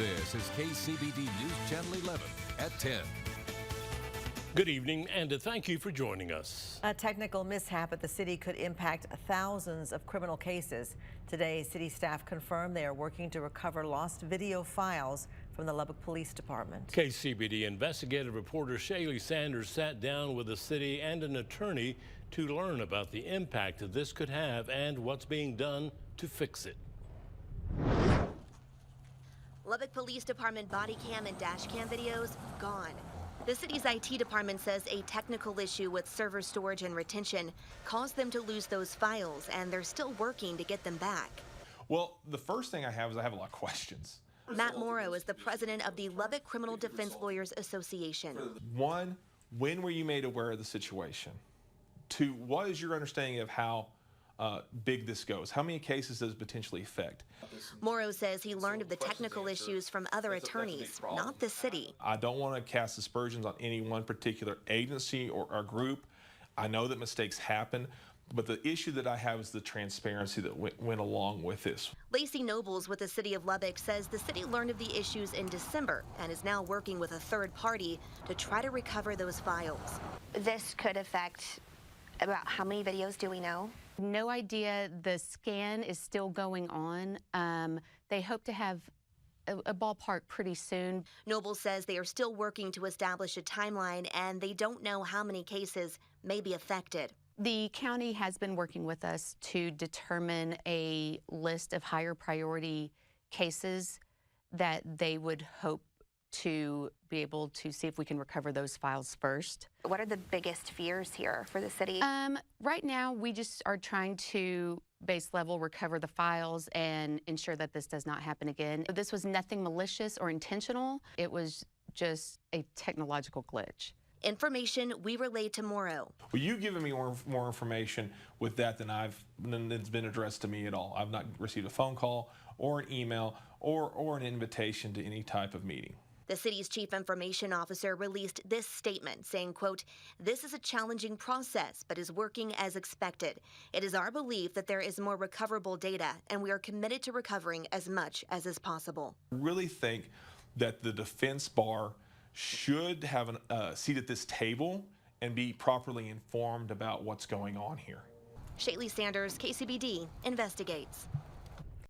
This is KCBD News Channel 11 at 10. Good evening, and thank you for joining us. A technical mishap at the city could impact thousands of criminal cases. Today, city staff confirmed they are working to recover lost video files from the Lubbock Police Department. KCBD investigative reporter Shaylee Sanders sat down with the city and an attorney to learn about the impact this could have and what's being done to fix it. Lubbock Police Department body cam and dash cam videos gone. The city's IT department says a technical issue with server storage and retention caused them to lose those files, and they're still working to get them back. Well, the first thing I have a lot of questions. Matt Morrow is the president of the Lubbock Criminal Defense Lawyers Association. One, when were you made aware of the situation? Two, what is your understanding of how big this goes? How many cases does it potentially affect? Morrow says he learned of the technical issues from other attorneys, not the city. I don't want to cast aspersions on any one particular agency or group. I know that mistakes happen, but the issue that I have is the transparency that went along with this. Lacey Nobles with the city of Lubbock says the city learned of the issues in December and is now working with a third party to try to recover those files. This could affect about how many videos do we know? No idea. The scan is still going on. They hope to have a ballpark pretty soon. Noble says they are still working to establish a timeline, and they don't know how many cases may be affected. The county has been working with us to determine a list of higher priority cases that they would hope to be able to see if we can recover those files first. What are the biggest fears here for the city? Right now, we just are trying to base level recover the files and ensure that this does not happen again. This was nothing malicious or intentional. It was just a technological glitch. Information we relayed to Morrow. Well, you've given me more information with that than that's been addressed to me at all. I've not received a phone call or an email or an invitation to any type of meeting. The city's chief information officer released this statement saying, quote, "This is a challenging process, but is working as expected. It is our belief that there is more recoverable data, and we are committed to recovering as much as is possible." I really think that the defense bar should have a seat at this table and be properly informed about what's going on here. Shaylee Sanders, KCBD, investigates.